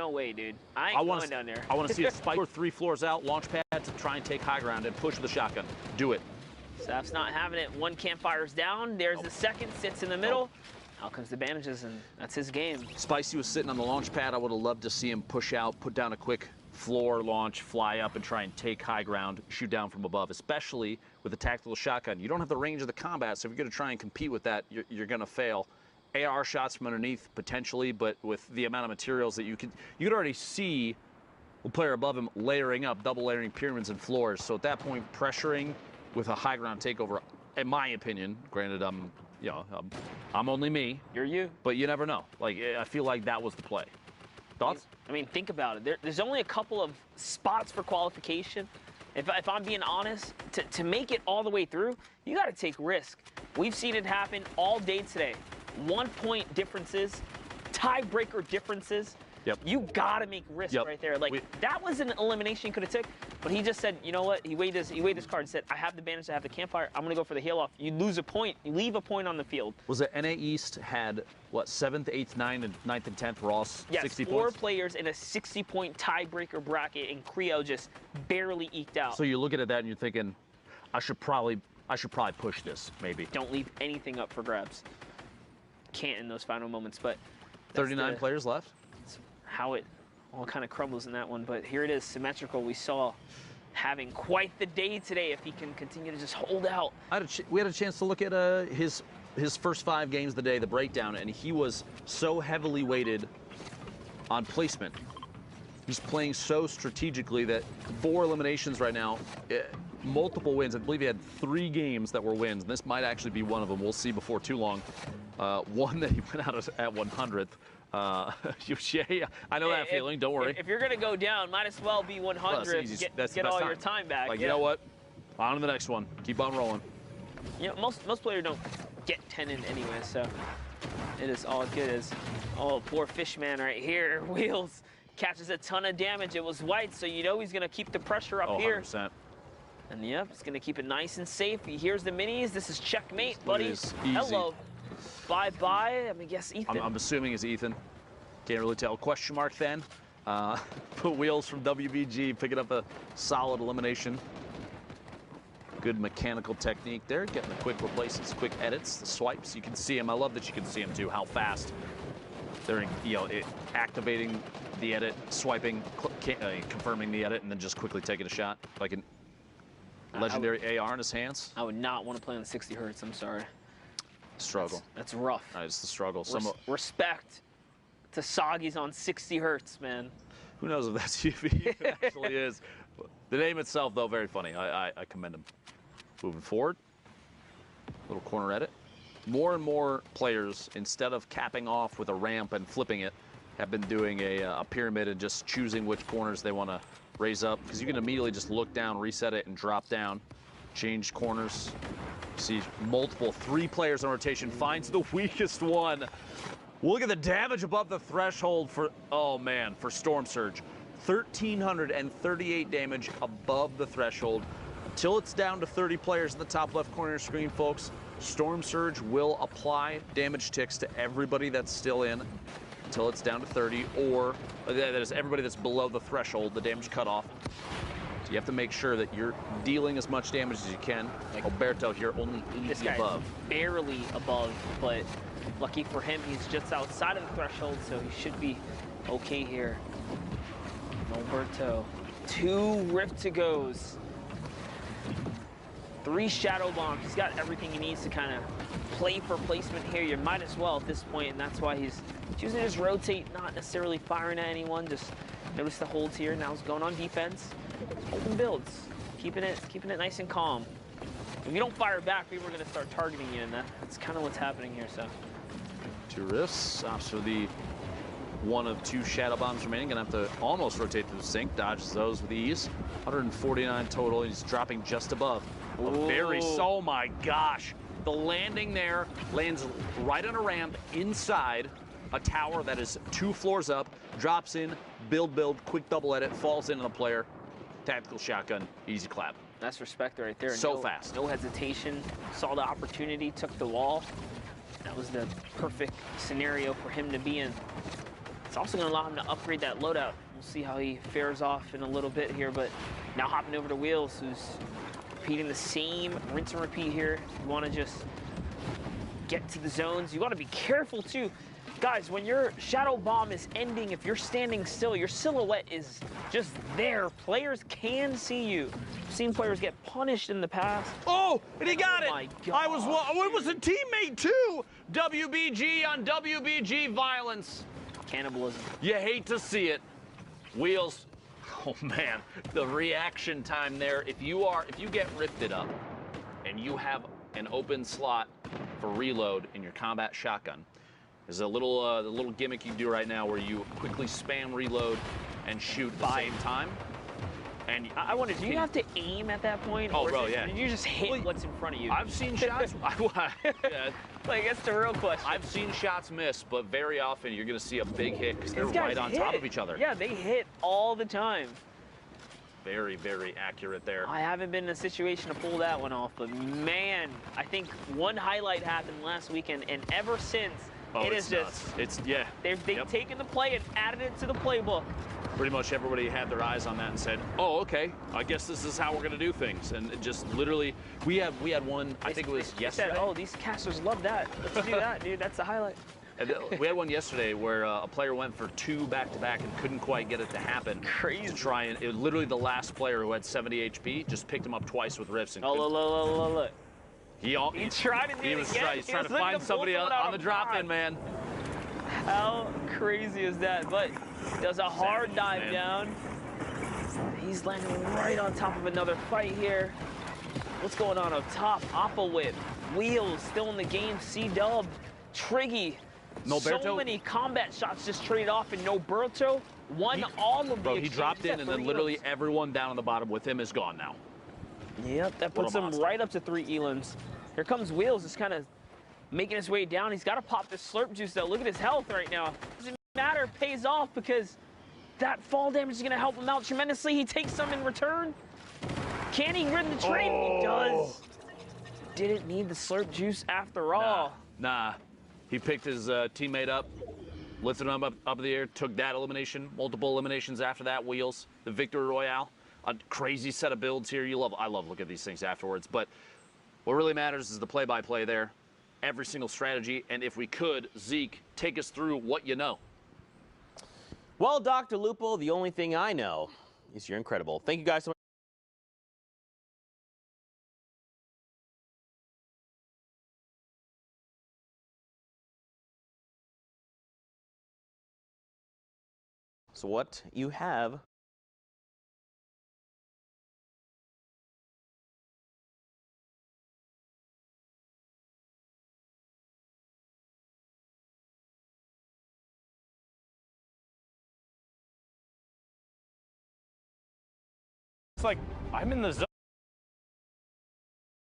no way, dude. I ain't going down there. I want to see a spike or 3 floors out, launch pad to try and take high ground and push with a shotgun. Do it. Staff's not having it. One campfire's down. There's the second, sits in the middle. Out comes the bandages, and that's his game. Spicy was sitting on the launch pad. I would have loved to see him push out, put down a quick floor launch, fly up, and try and take high ground, shoot down from above, especially with a tactical shotgun. You don't have the range of the combat, so if you're going to try and compete with that, you're going to fail. AR shots from underneath, potentially, but with the amount of materials that you could already see the player above him layering up, double layering pyramids and floors. So at that point, pressuring with a high ground takeover, in my opinion, granted, I'm only me. You're you. But you never know. Like, I feel like that was the play. Thoughts? I mean, think about it. There's only a couple of spots for qualification. If I'm being honest, to make it all the way through, you got to take risk. We've seen it happen all day today. 1-point differences, tiebreaker differences. Yep. You got to make risk right there. Like, that was an elimination he could have took, but he just said, you know what? He weighed his card and said, I have the bandage, I have the campfire, I'm going to go for the heal off. You lose a point. You leave a point on the field. Was it NA East had, what, 7th, 8th, 9th, and 9th and 10th were all 60 points? Yes, 4 players in a 60-point tiebreaker bracket, and Creo just barely eked out. So you're looking at that and you're thinking, I should probably push this, maybe. Don't leave anything up for grabs. Can't in those final moments, but 39 players left. How it all kind of crumbles in that one, but here it is, symmetrical. We saw having quite the day today if he can continue to just hold out. We had a chance to look at his first 5 games of the day, the breakdown, and he was so heavily weighted on placement. He's playing so strategically that 4 eliminations right now, multiple wins. I believe he had 3 games that were wins, and this might actually be one of them. We'll see before too long. One that he went out at 100th. I know that feeling. Don't worry. If you're going to go down, might as well be 100. Get all your time back. Like, you know what? On to the next one. Keep on rolling. You know, most players don't get 10 in anyway, so it is all good as, oh, poor Fishman right here. Wheels catches a ton of damage. It was white, so you know he's going to keep the pressure up here. 100%. And yep, he's going to keep it nice and safe. He hears the minis. This is checkmate, buddy. Hello. Bye-bye. I mean, guess Ethan. I'm assuming it's Ethan. Can't really tell. Question mark then. Put Wheels from WBG picking up a solid elimination. Good mechanical technique there. Getting the quick replaces, quick edits, the swipes. You can see him. I love that you can see him too. How fast they're, activating the edit, swiping, confirming the edit, and then just quickly taking a shot like a legendary AR in his hands. I would not want to play on 60 hertz. I'm sorry. Struggle. That's rough. It's the struggle. Respect to Soggy's on 60 hertz, man. Who knows if that's UV? It actually is. The name itself, though, very funny. I commend him. Moving forward. Little corner edit. More and more players, instead of capping off with a ramp and flipping it, have been doing a pyramid and just choosing which corners they want to raise up. Because you can immediately just look down, reset it, and drop down. Change corners. See multiple 3 players in rotation, finds the weakest one. Look at the damage above the threshold for, oh man, for Storm Surge. 1,338 damage above the threshold. Until it's down to 30 players in the top left corner of your screen, folks, Storm Surge will apply damage ticks to everybody that's still in until it's down to 30, or that is everybody that's below the threshold, the damage cutoff. So you have to make sure that you're dealing as much damage as you can. Like Alberto here, only 80 above. Barely above, but lucky for him, he's just outside of the threshold, so he should be okay here. Alberto, 2 Rift to goes. 3 Shadow Bombs. He's got everything he needs to kind of play for placement here. You might as well at this point, and that's why he's choosing to just rotate, not necessarily firing at anyone. Just notice the holds here. Now he's going on defense. Holding builds, keeping it nice and calm. If you don't fire back, people are going to start targeting you, and that's kind of what's happening here. So 2 rifts, opts for the 1 of 2 Shadow Bombs remaining. Gonna have to almost rotate through the sink, dodges those with ease. 149 total, he's dropping just above. Oh my gosh. The landing there lands right on a ramp inside a tower that is 2 floors up, drops in, build, quick double edit, falls into the player. Tactical shotgun, easy clap. That's respect right there. So fast. No hesitation, saw the opportunity, took the wall. That was the perfect scenario for him to be in. It's also going to allow him to upgrade that loadout. We'll see how he fares off in a little bit here, but now hopping over to Wheels, who's repeating the same rinse and repeat here. You want to just get to the zones. You got to be careful too. Guys, when your shadow bomb is ending, if you're standing still, your silhouette is just there. Players can see you. I've seen players get punished in the past. Oh, and he got it. My God. It was a teammate too. WBG on WBG violence. Cannibalism. You hate to see it. Wheels. Oh man, the reaction time there. If you get rifted up and you have an open slot for reload in your combat shotgun, there's a little the little gimmick you do right now where you quickly spam reload and shoot at the same time. And I wonder, do you have to aim at that point? Oh, or bro, yeah. Did you just hit what's in front of you? I've seen shots. Yeah. Like, that's the real question. I've seen shots miss, but very often you're going to see a big hit because they're right on top of each other. Yeah, they hit all the time. Very, very accurate there. I haven't been in a situation to pull that one off, but man, I think one highlight happened last weekend, and ever since, it is just, yeah. They've taken the play and added it to the playbook. Pretty much everybody had their eyes on that and said, "Oh, okay, I guess this is how we're gonna do things." And it just literally, we had one. I think it was yesterday. Said, "Oh, these casters love that. Let's do that, dude. That's the highlight." And we had one yesterday where a player went for 2 back-to-back and couldn't quite get it to happen. Crazy. To try and it was literally the last player who had 70 HP just picked him up twice with rifts. And look. He tried to do he was it again. He's trying to find somebody else on the drop-in, man. How crazy is that? But does a hard dive down. He's landing right on top of another fight here. What's going on up top? Oppa Whip, Wheels still in the game. C-Dub, Triggy. Noberto, so many combat shots just traded off, and Noberto won all of the Bro, he dropped in, and then literally everyone down on the bottom with him is gone now. Yep, that puts him right up to 3 elims. Here comes Wheels, just kind of making his way down. He's got to pop this slurp juice, though. Look at his health right now. Doesn't matter, it pays off because that fall damage is going to help him out tremendously. He takes some in return. Can he win the trade? Oh. He does. Didn't need the slurp juice after all. Nah. He picked his teammate up, lifted him up in the air, took that elimination, multiple eliminations after that, Wheels, the Victory Royale. A crazy set of builds here. I love looking at these things afterwards, but what really matters is the play-by-play there, every single strategy, and if we could, Zeke, take us through what you know. Well, Dr. Lupo, the only thing I know is you're incredible. Thank you guys so much. So what you have It's like I'm in the zone.